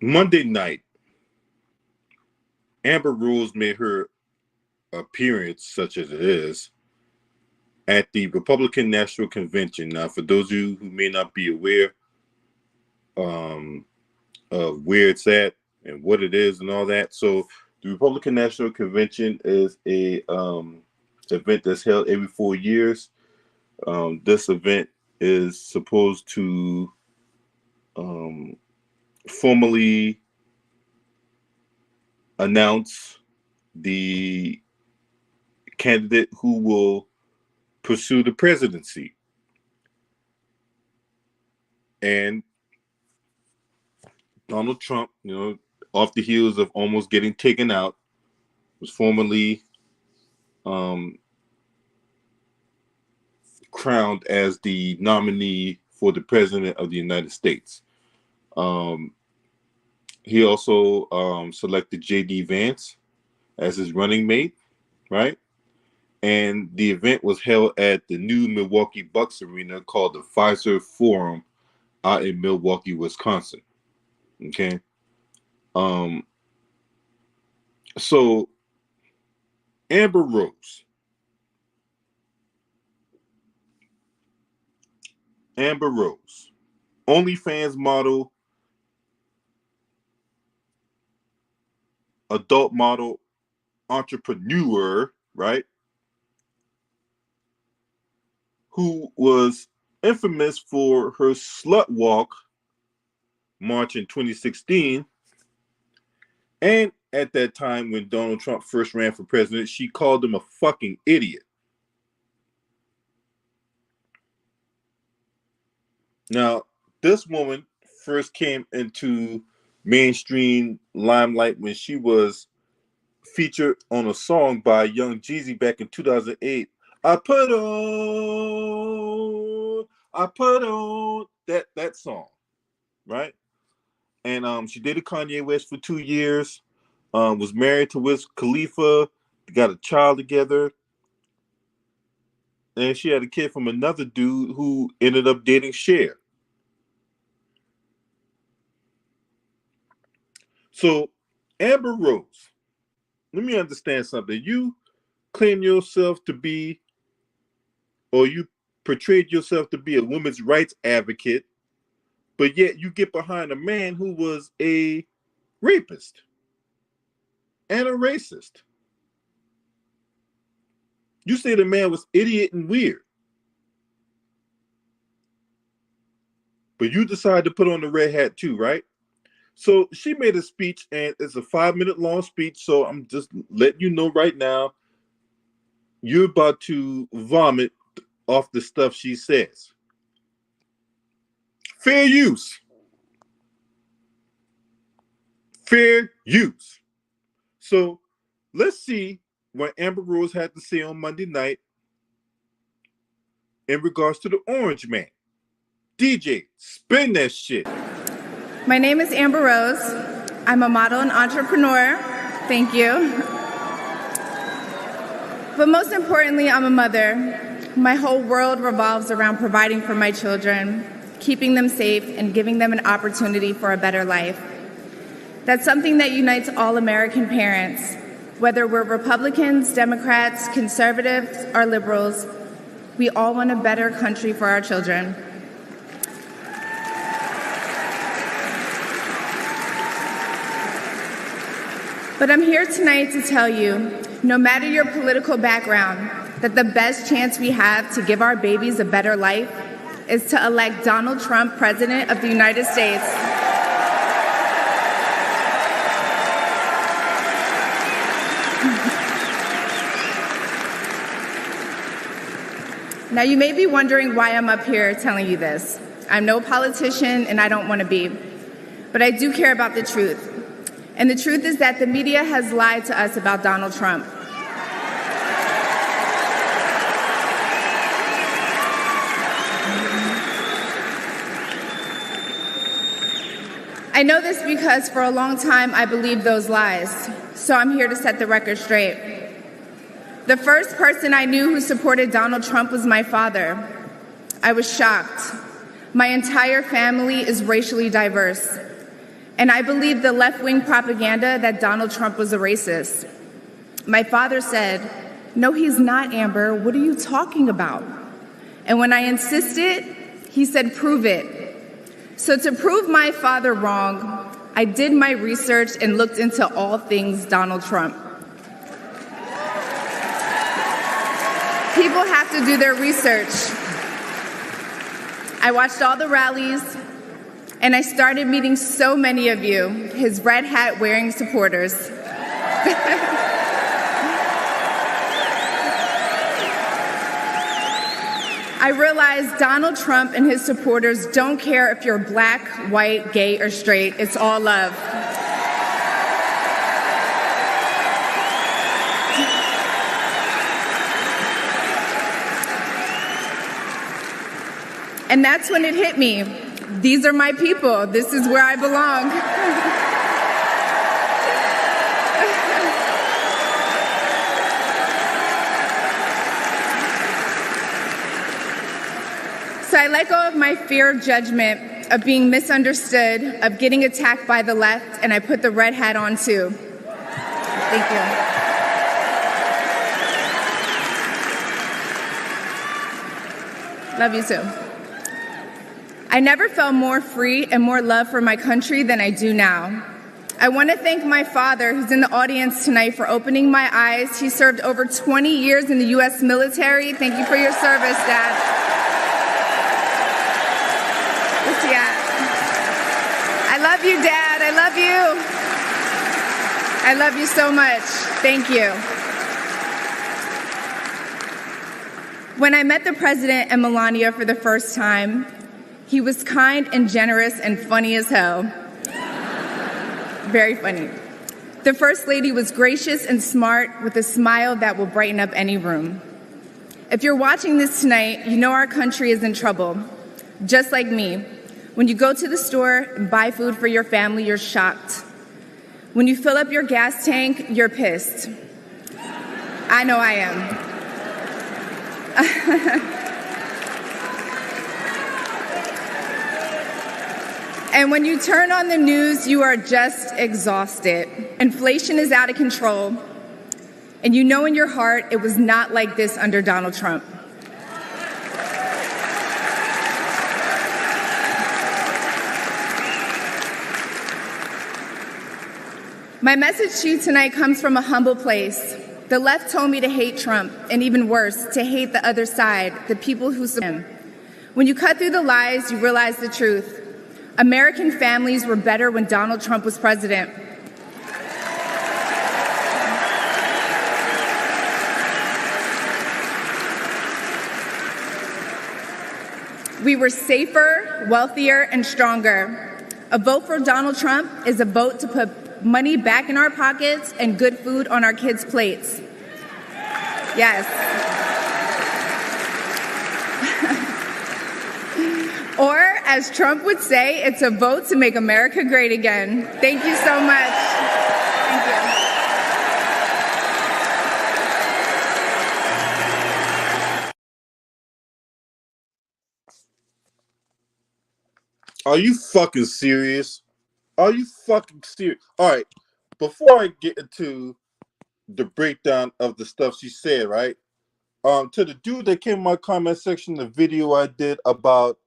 Monday night, Amber Rose made her appearance, such as it is, at the Republican National Convention. Now, for those of you who may not be aware um, of where it's at and what it is and all that, so the Republican National Convention is a event that's held every 4 years. This event is supposed to um, formally announce the candidate who will pursue the presidency. And Donald Trump, off the heels of almost getting taken out, was formally um, crowned as the nominee for the president of the United States. Um, he also selected J.D. Vance as his running mate, right? And the event was held at the new Milwaukee Bucks arena called the Fiserv Forum out in Milwaukee, Wisconsin. Okay. So Amber Rose. OnlyFans model, adult model, entrepreneur, right? Who was infamous for her slut walk march in 2016. And at that time, when Donald Trump first ran for president, she called him a fucking idiot. Now, this woman first came into mainstream limelight when she was featured on a song by Young Jeezy back in 2008. I put on that song, right? And she dated Kanye West for 2 years. Was married to Wiz Khalifa. Got a child together, and she had a kid from another dude who ended up dating Cher. So, Amber Rose, let me understand something. You claim yourself to be, or you portrayed yourself to be a women's rights advocate, but yet you get behind a man who was a rapist and a racist. You say the man was idiot and weird, but you decide to put on the red hat too, right? So she made a speech, and it's a 5-minute long speech. So I'm just letting you know right now, you're about to vomit off the stuff she says. Fair use. Fair use. So let's see what Amber Rose had to say on Monday night in regards to the Orange Man. DJ, spin that shit. My name is Amber Rose. I'm a model and entrepreneur. Thank you. But most importantly, I'm a mother. My whole world revolves around providing for my children, keeping them safe, and giving them an opportunity for a better life. That's something that unites all American parents, whether we're Republicans, Democrats, conservatives, or liberals. We all want a better country for our children. But I'm here tonight to tell you, no matter your political background, that the best chance we have to give our babies a better life is to elect Donald Trump President of the United States. Now, you may be wondering why I'm up here telling you this. I'm no politician, and I don't want to be. But I do care about the truth. And the truth is that the media has lied to us about Donald Trump. I know this because for a long time I believed those lies, so I'm here to set the record straight. The first person I knew who supported Donald Trump was my father. I was shocked. My entire family is racially diverse. And I believed the left-wing propaganda that Donald Trump was a racist. My father said, "No, he's not, Amber. What are you talking about?" And when I insisted, he said, "Prove it." So to prove my father wrong, I did my research and looked into all things Donald Trump. People have to do their research. I watched all the rallies, and I started meeting so many of you, his red hat wearing supporters. I realized Donald Trump and his supporters don't care if you're black, white, gay, or straight. It's all love. And that's when it hit me. These are my people. This is where I belong. So I let go of my fear of judgment, of being misunderstood, of getting attacked by the left, and I put the red hat on too. Thank you. Love you too. I never felt more free and more love for my country than I do now. I want to thank my father, who's in the audience tonight, for opening my eyes. He served over 20 years in the U.S. military. Thank you for your service, Dad. Where's he at? I love you, Dad. I love you. I love you so much. Thank you. When I met the president and Melania for the first time, he was kind and generous and funny as hell. Very funny. The First Lady was gracious and smart with a smile that will brighten up any room. If you're watching this tonight, you know our country is in trouble. Just like me. When you go to the store and buy food for your family, you're shocked. When you fill up your gas tank, you're pissed. I know I am. And when you turn on the news, you are just exhausted. Inflation is out of control. And you know in your heart it was not like this under Donald Trump. My message to you tonight comes from a humble place. The left told me to hate Trump, and even worse, to hate the other side, the people who support him. When you cut through the lies, you realize the truth. American families were better when Donald Trump was president. We were safer, wealthier, and stronger. A vote for Donald Trump is a vote to put money back in our pockets and good food on our kids' plates. Yes. Or, as Trump would say, it's a vote to make America great again. Thank you so much. Thank you. Are you fucking serious? Are you fucking serious? All right, before I get into the breakdown of the stuff she said, right? To the dude that came in my comment section, the video I did about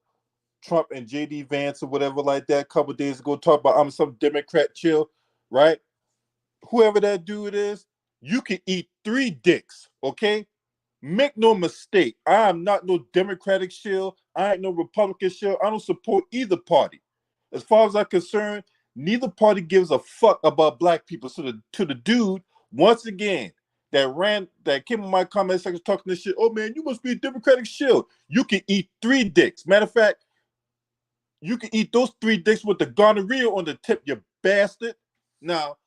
Trump and JD Vance or whatever like that a couple days ago, talk about I'm some Democrat chill, right? Whoever that dude is, you can eat 3 dicks, okay? Make no mistake, I am not no Democratic shill. I ain't no Republican shill. I don't support either party. As far as I'm concerned, neither party gives a fuck about black people. So to the dude, once again, that came in my comment section talking this shit, oh man, you must be a Democratic shill. You can eat 3 dicks. Matter of fact, you can eat those 3 dicks with the gonorrhea on the tip, you bastard. Now,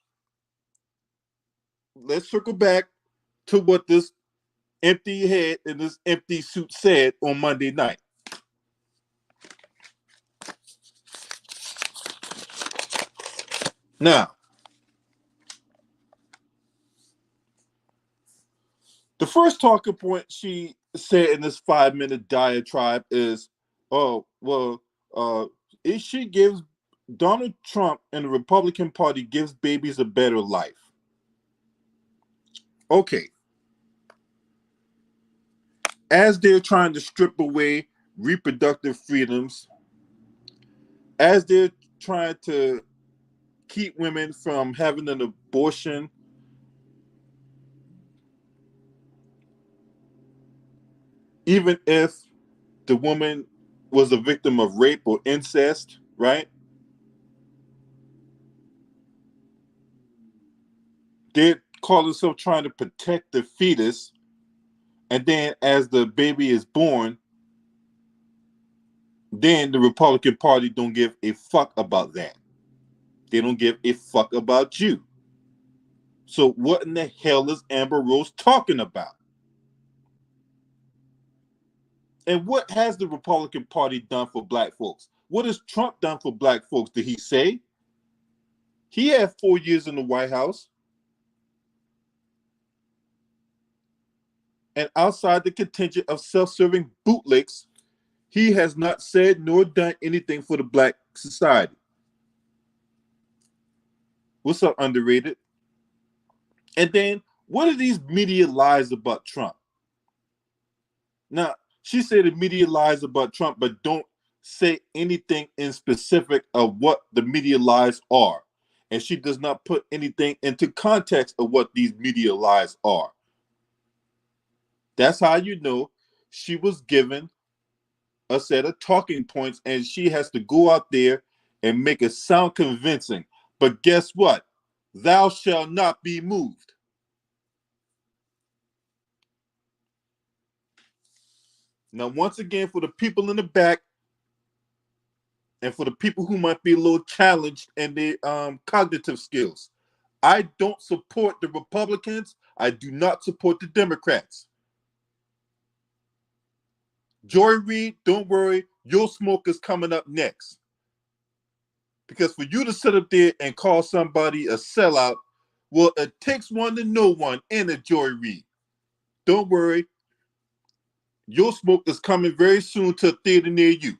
let's circle back to what this empty head in this empty suit said on Monday night. Now, the first talking point she said in this 5-minute diatribe is, oh, well, she gives Donald Trump and the Republican Party gives babies a better life. Okay. As they're trying to strip away reproductive freedoms, as they're trying to keep women from having an abortion, even if the woman was a victim of rape or incest, right? They call themselves trying to protect the fetus, and then as the baby is born, then the Republican Party don't give a fuck about that. They don't give a fuck about you. So what in the hell is Amber Rose talking about? And what has the Republican Party done for black folks? What has Trump done for black folks? Did he say? He had 4 years in the White House. And outside the contingent of self-serving bootlicks, he has not said nor done anything for the black society. What's up, underrated? And then, what are these media lies about Trump? Now, she said the media lies about Trump, but don't say anything in specific of what the media lies are. And she does not put anything into context of what these media lies are. That's how you know she was given a set of talking points and she has to go out there and make it sound convincing. But guess what? Thou shalt not be moved. Now, once again, for the people in the back and for the people who might be a little challenged in their cognitive skills, I don't support the Republicans. I do not support the Democrats. Joy Reid, don't worry, your smoke is coming up next. Because for you to sit up there and call somebody a sellout, well, it takes one to know one in a Joy Reid. Don't worry, your smoke is coming very soon to a theater near you.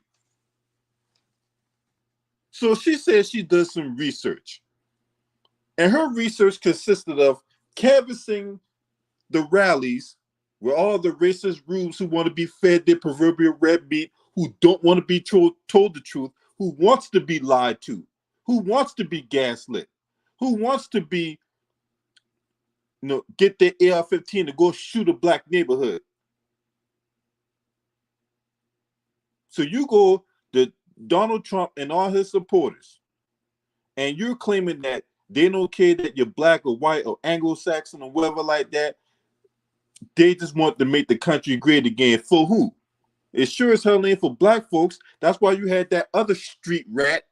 So she says she does some research. And her research consisted of canvassing the rallies where all the racist rubes who want to be fed their proverbial red meat, who don't want to be told the truth, who wants to be lied to, who wants to be gaslit, who wants to be, get their AR-15 to go shoot a black neighborhood. So you go to Donald Trump and all his supporters, and you're claiming that they don't care that you're black or white or Anglo-Saxon or whatever like that. They just want to make the country great again. For who? It sure as hell ain't for black folks. That's why you had that other street rat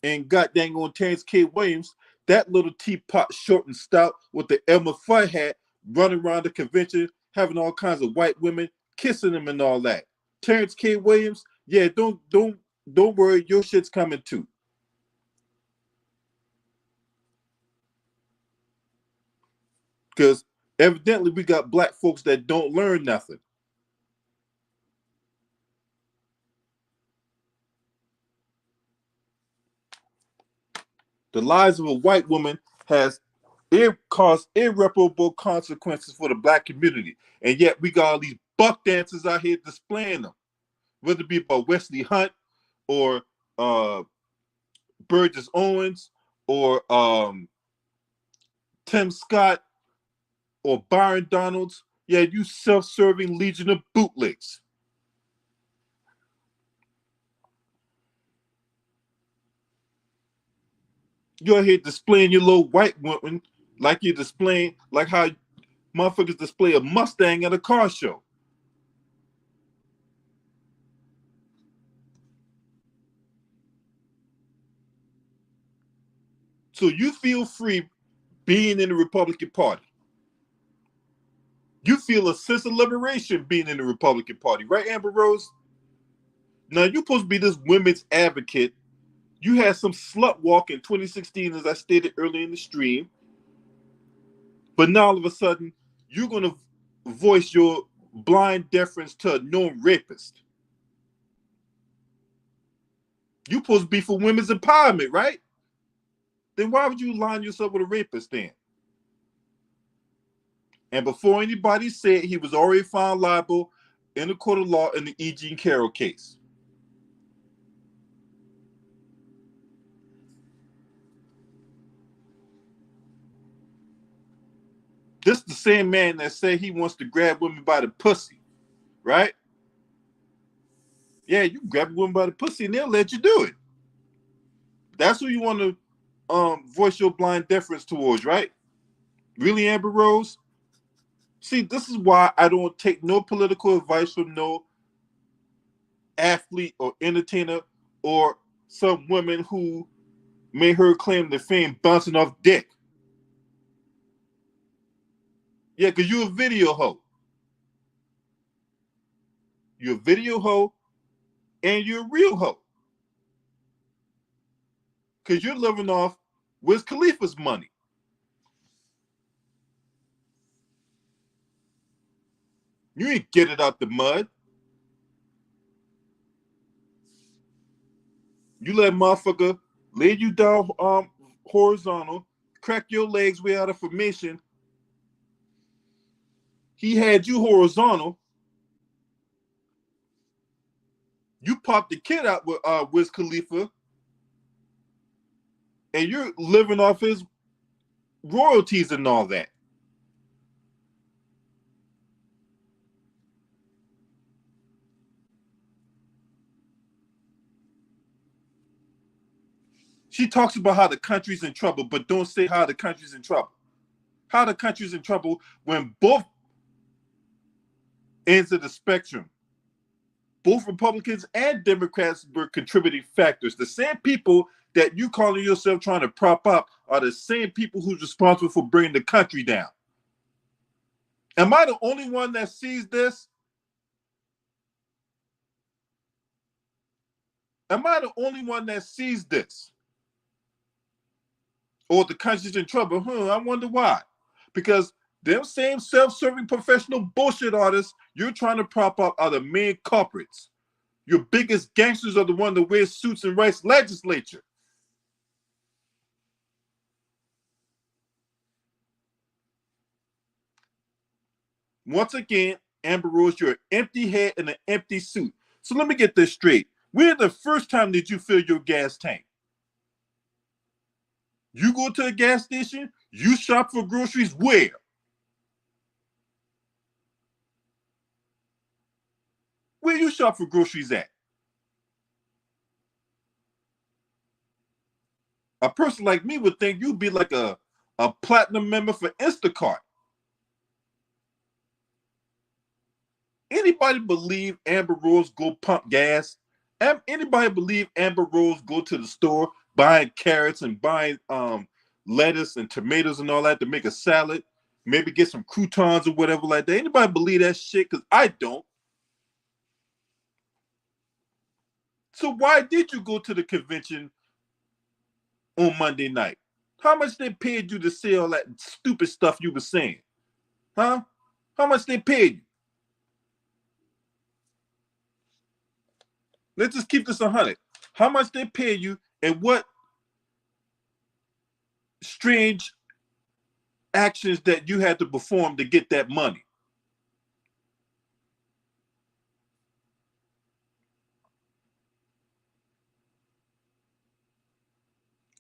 and goddamn on Terrence K. Williams, that little teapot short and stout with the Elmer Fudd hat running around the convention, having all kinds of white women kissing him and all that. Terrence K. Williams, yeah, don't worry, your shit's coming too. Because evidently we got black folks that don't learn nothing. The lies of a white woman it caused irreparable consequences for the black community. And yet we got all these buck dancers out here displaying them. Whether it be about Wesley Hunt or Burgess Owens or Tim Scott or Byron Donalds. Yeah, you self-serving legion of bootlegs. You're here displaying your little white woman like you're displaying, like how motherfuckers display a Mustang at a car show. So you feel free being in the Republican Party. You feel a sense of liberation being in the Republican Party, right, Amber Rose? Now, you're supposed to be this women's advocate. You had some slut walk in 2016, as I stated earlier in the stream. But now, all of a sudden, you're going to voice your blind deference to a known rapist. You supposed to be for women's empowerment, right? Then why would you line yourself with a rapist then? And before anybody said, he was already found liable in the court of law in the E. Jean Carroll case. This is the same man that said he wants to grab women by the pussy, right? Yeah, you grab a woman by the pussy and they'll let you do it. That's who you want to voice your blind deference towards, right? Really, Amber Rose? See, this is why I don't take no political advice from no athlete or entertainer or some women who made her claim to fame bouncing off dick. Yeah, because you're a video hoe. You're a video hoe and you're a real hoe. Because you're living off Wiz Khalifa's money. You ain't get it out the mud. You let motherfucker lay you down horizontal, crack your legs way out of formation. He had you horizontal. You popped the kid out with Wiz Khalifa, and you're living off his royalties and all that. She talks about how the country's in trouble, but don't say how the country's in trouble. How the country's in trouble when both ends of the spectrum, both Republicans and Democrats were contributing factors. The same people that you calling yourself trying to prop up are the same people who's responsible for bringing the country down. Am I the only one that sees this? Am I the only one that sees this? Or the country's in trouble? I wonder why. Because them same self-serving professional bullshit artists you're trying to prop up are the main culprits. Your biggest gangsters are the one that wears suits and writes legislature. Once again, Amber Rose, you're an empty head in an empty suit. So let me get this straight. When the first time did you fill your gas tank? You go to a gas station, you shop for groceries where? Where you shop for groceries at? A person like me would think you'd be like a platinum member for Instacart. Anybody believe Amber Rose go pump gas? Anybody believe Amber Rose go to the store buying carrots and buying lettuce and tomatoes and all that to make a salad? Maybe get some croutons or whatever like that. Anybody believe that shit? Because I don't. So why did you go to the convention on Monday night? How much they paid you to say all that stupid stuff you were saying? Huh? How much they paid you? Let's just keep this 100. How much they pay you and what strange actions that you had to perform to get that money?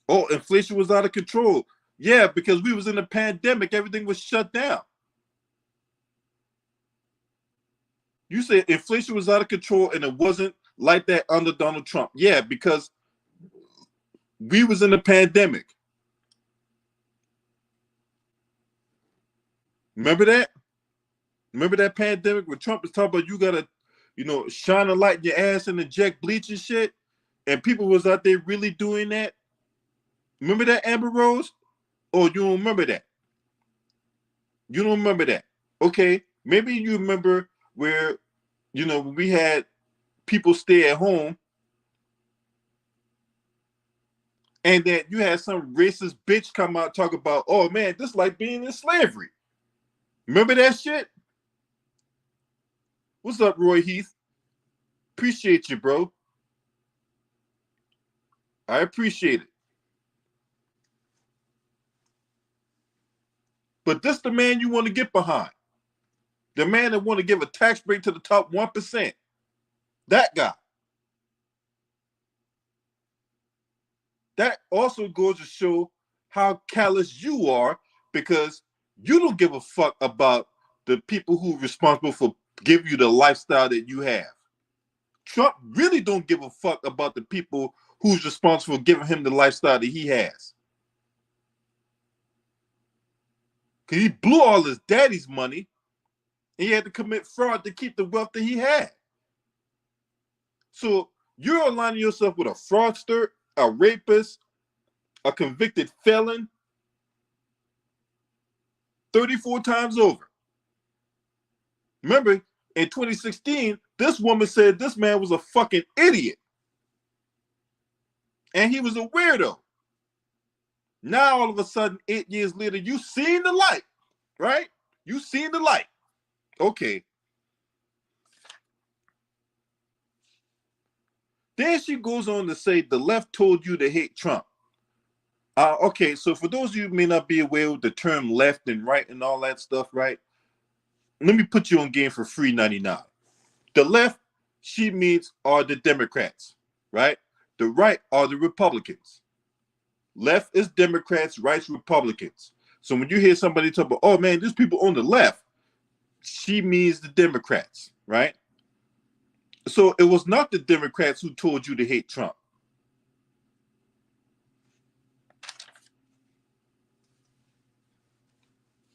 Oh, inflation was out of control. Yeah, because we was in a pandemic. Everything was shut down. You said inflation was out of control and it wasn't like that under Donald Trump. Yeah, because we was in a pandemic. Remember that? Remember that pandemic when Trump was talking about you gotta, shine a light in your ass and inject bleach and shit? And people was out there really doing that? Remember that, Amber Rose? Or you don't remember that? You don't remember that. Okay, maybe you remember where, we had people stay at home and that you had some racist bitch come out talk about, oh man, this is like being in slavery. Remember that shit? What's up, Roy Heath? Appreciate you, bro. I appreciate it. But this the man you want to get behind. The man that want to give a tax break to the top 1%. That guy. That also goes to show how callous you are, because you don't give a fuck about the people who are responsible for giving you the lifestyle that you have. Trump really don't give a fuck about the people who's responsible for giving him the lifestyle that he has. Because he blew all his daddy's money, and he had to commit fraud to keep the wealth that he had. So you're aligning yourself with a fraudster, a rapist, a convicted felon 34 times over. Remember, in 2016, this woman said this man was a fucking idiot. And he was a weirdo. Now, all of a sudden, 8 years later, you seen the light, right? You seen the light. Okay. Then she goes on to say the left told you to hate Trump. Okay, so for those of you who may not be aware of the term left and right and all that stuff, right? Let me put you on game for free 99. The left, she means, are the Democrats, right? The right are the Republicans. Left is Democrats, right's Republicans. So when you hear somebody talk about, oh man, there's people on the left, she means the Democrats, right? So it was not the Democrats who told you to hate Trump.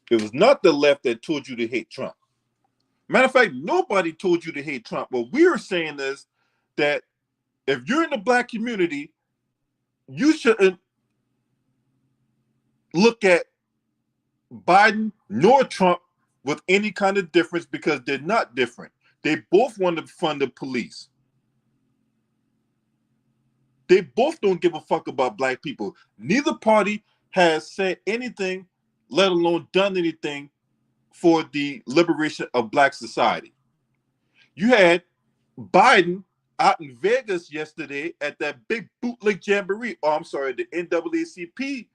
It was not the left that told you to hate Trump. Matter of fact, nobody told you to hate Trump. What we're saying is that if you're in the black community, you shouldn't look at Biden nor Trump with any kind of difference, because they're not different. They both want to fund the police. They both don't give a fuck about black people. Neither party has said anything, let alone done anything, for the liberation of black society. You had Biden out in Vegas yesterday at that big bootleg jamboree. Oh, I'm sorry, the NAACP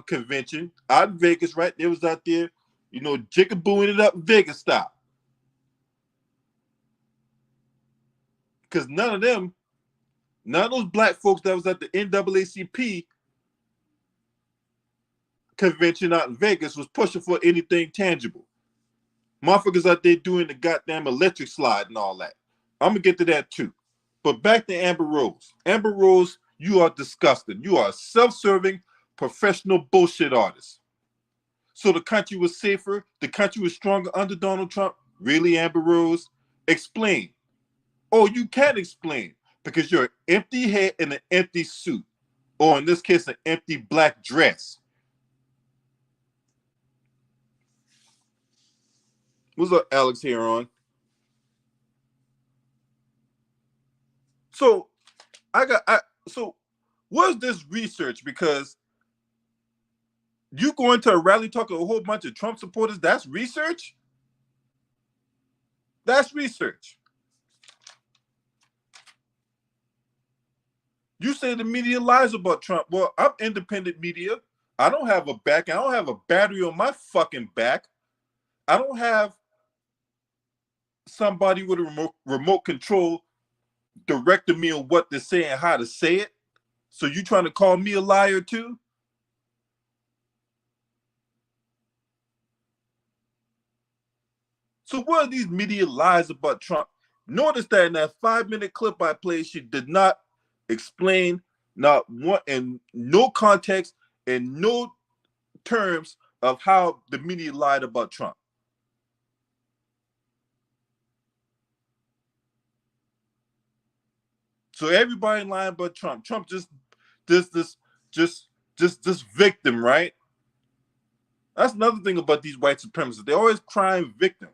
convention out in Vegas, right? They was out there, you know, jigabooing it up Vegas style. Because none of those black folks that was at the NAACP convention out in Vegas was pushing for anything tangible. Motherfuckers out there doing the goddamn electric slide and all that. I'm gonna get to that too. But back to Amber Rose. Amber Rose, you are disgusting. You are a self-serving professional bullshit artist. So the country was safer, the country was stronger under Donald Trump. Really, Amber Rose? Explain. Oh, you can't explain, because you're an empty head in an empty suit, or in this case, an empty black dress. What's up, Alex Heron? So so what's this research? Because you going to a rally talking to a whole bunch of Trump supporters, that's research? That's research. You say the media lies about Trump. Well, I'm independent media. I don't have a back. I don't have a battery on my fucking back. I don't have somebody with a remote control directing me on what to say and how to say it. So you trying to call me a liar too? So what are these media lies about Trump? Notice that in that 5-minute clip I played, she did not explain, not one, in no context and no terms of how the media lied about Trump. So everybody lying about Trump. Trump just this victim, right? That's another thing about these white supremacists. They're always crying victim.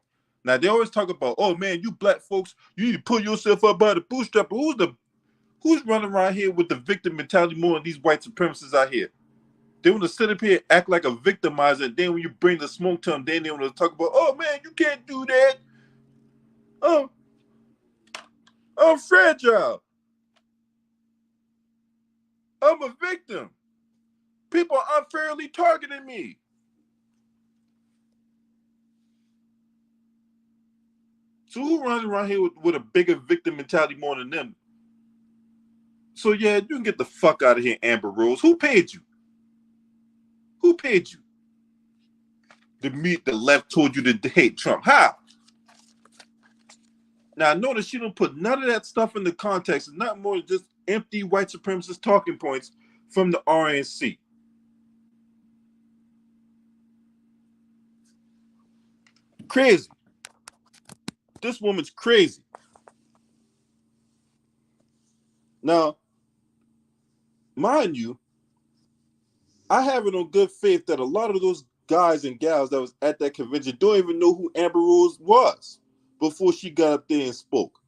Now they always talk about, oh man, you black folks, you need to pull yourself up by the bootstrap. Who's running around here with the victim mentality more than these white supremacists out here? They want to sit up here and act like a victimizer, and then when you bring the smoke to them, then they want to talk about, oh man, you can't do that. Oh, I'm fragile. I'm a victim. People are unfairly targeting me. So who runs around here with a bigger victim mentality more than them? So yeah, you can get the fuck out of here, Amber Rose. Who paid you? Who paid you? The left told you to hate Trump. How? Now, notice she don't put none of that stuff in the context. It's not more than just empty white supremacist talking points from the RNC. Crazy. This woman's crazy. Now, mind you, I have it on good faith that a lot of those guys and gals that was at that convention don't even know who Amber Rose was before she got up there and spoke.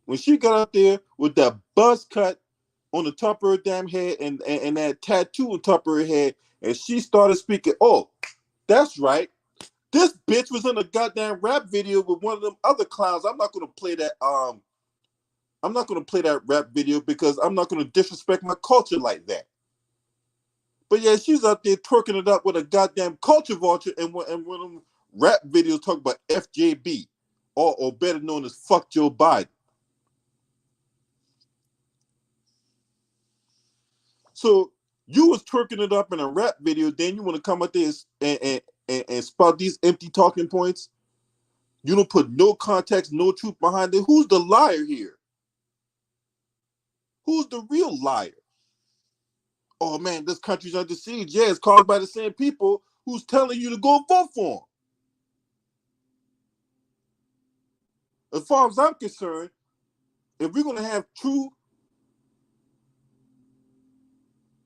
When she got up there with that buzz cut on the top of her damn head and that tattoo on top of her head, and she started speaking, oh, that's right. This bitch was in a goddamn rap video with one of them other clowns. I'm not gonna play that. I'm not gonna play that rap video because I'm not gonna disrespect my culture like that. But yeah, she's out there twerking it up with a goddamn culture vulture, and one of them rap videos talk about FJB, or better known as Fuck Joe Biden. So you was twerking it up in a rap video, then you want to come out there and spout these empty talking points? You don't put no context, no truth behind it. Who's the liar here? Who's the real liar? Oh man, this country's under siege. Yeah, it's caused by the same people who's telling you to go vote for them. As far as I'm concerned, if we're going to have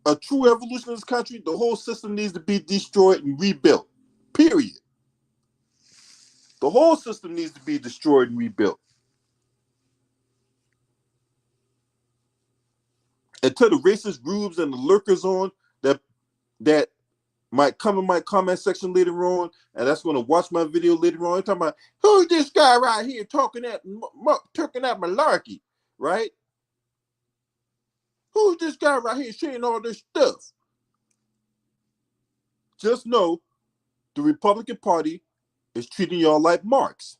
a true evolution in this country, the whole system needs to be destroyed and rebuilt. Period. The whole system needs to be destroyed and rebuilt. And to the racist rubes and the lurkers on that might come in my comment section later on, and that's going to watch my video later on, talking about who's this guy right here talking that malarkey, right? Who's this guy right here saying all this stuff? Just know the Republican Party is treating y'all like marks.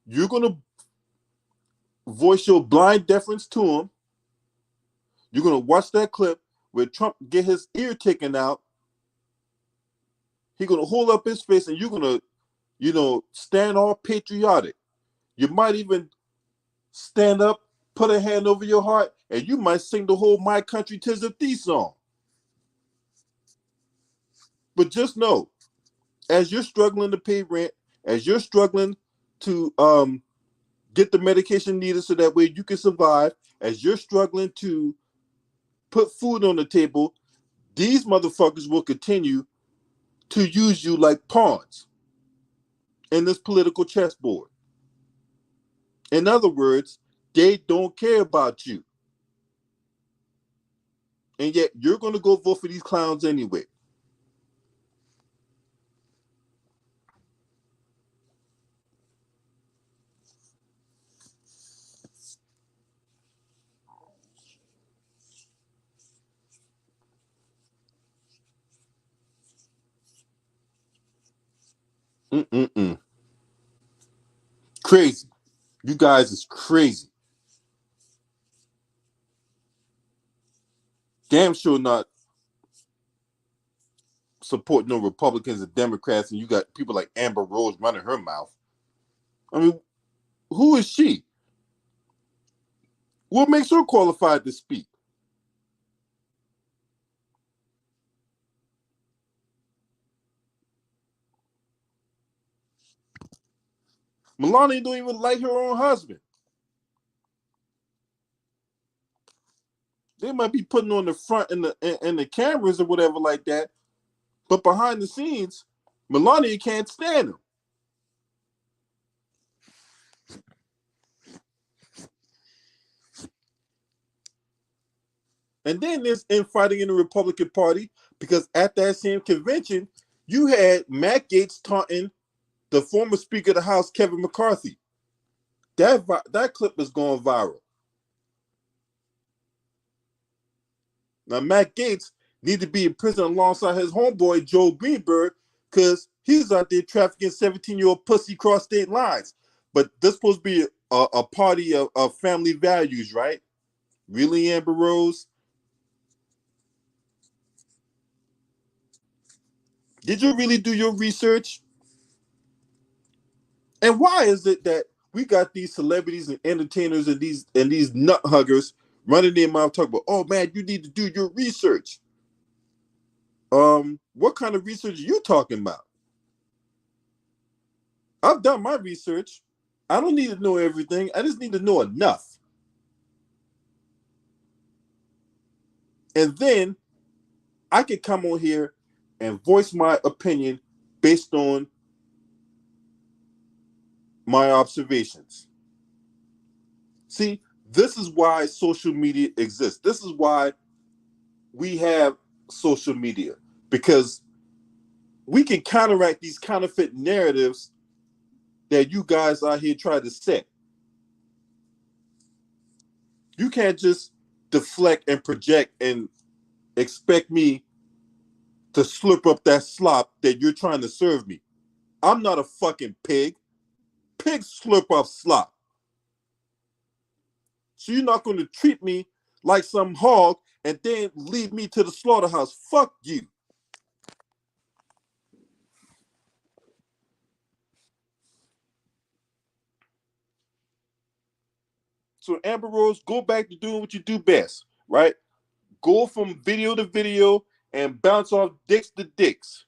You're going to voice your blind deference to them. You're going to watch that clip where Trump get his ear taken out. He's going to hold up his face, and you're going to, stand all patriotic. You might even stand up, put a hand over your heart, and you might sing the whole My Country 'Tis of Thee song. But just know, as you're struggling to pay rent, as you're struggling to get the medication needed so that way you can survive, as you're struggling to put food on the table, these motherfuckers will continue to use you like pawns in this political chessboard. In other words, they don't care about you. And yet you're going to go vote for these clowns anyway. Crazy. You guys is crazy. Damn sure not support no Republicans and Democrats, and you got people like Amber Rose running her mouth. I mean, who is she? What makes her qualified to speak? Melania don't even like her own husband. They might be putting on the front and the cameras or whatever like that, but behind the scenes, Melania can't stand him. And then there's infighting in the Republican Party because at that same convention, you had Matt Gaetz taunting the former Speaker of the House, Kevin McCarthy. That clip is going viral. Now, Matt Gaetz need to be in prison alongside his homeboy, Joe Greenberg, because he's out there trafficking 17-year-old pussy across state lines. But this supposed to be a party of family values, right? Really, Amber Rose? Did you really do your research? And why is it that we got these celebrities and entertainers and these nut huggers running their mouth talking about, oh man, you need to do your research? What kind of research are you talking about? I've done my research. I don't need to know everything. I just need to know enough. And then I can come on here and voice my opinion based on my observations. See, this is why social media exists. This is why we have social media, because we can counteract these counterfeit narratives that you guys out here try to set. You can't just deflect and project and expect me to slurp up that slop that you're trying to serve me. I'm not a fucking pig. Pigs slurp up slop. So you're not going to treat me like some hog and then lead me to the slaughterhouse. Fuck you. So Amber Rose, go back to doing what you do best, right? Go from video to video and bounce off dicks to dicks.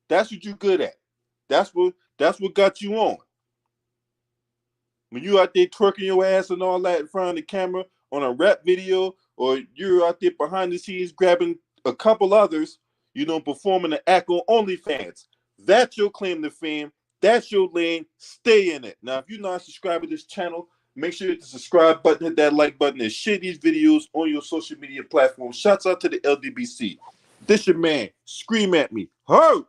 That's what you're good at. That's what got you on. When you out there twerking your ass and all that in front of the camera on a rap video, or you're out there behind the scenes grabbing a couple others, performing an act on OnlyFans. That's your claim to fame. That's your lane. Stay in it. Now, if you're not subscribed to this channel, make sure you hit the subscribe button, hit that like button, and share these videos on your social media platforms. Shouts out to the LDBC. This your man. Scream at me. Ho!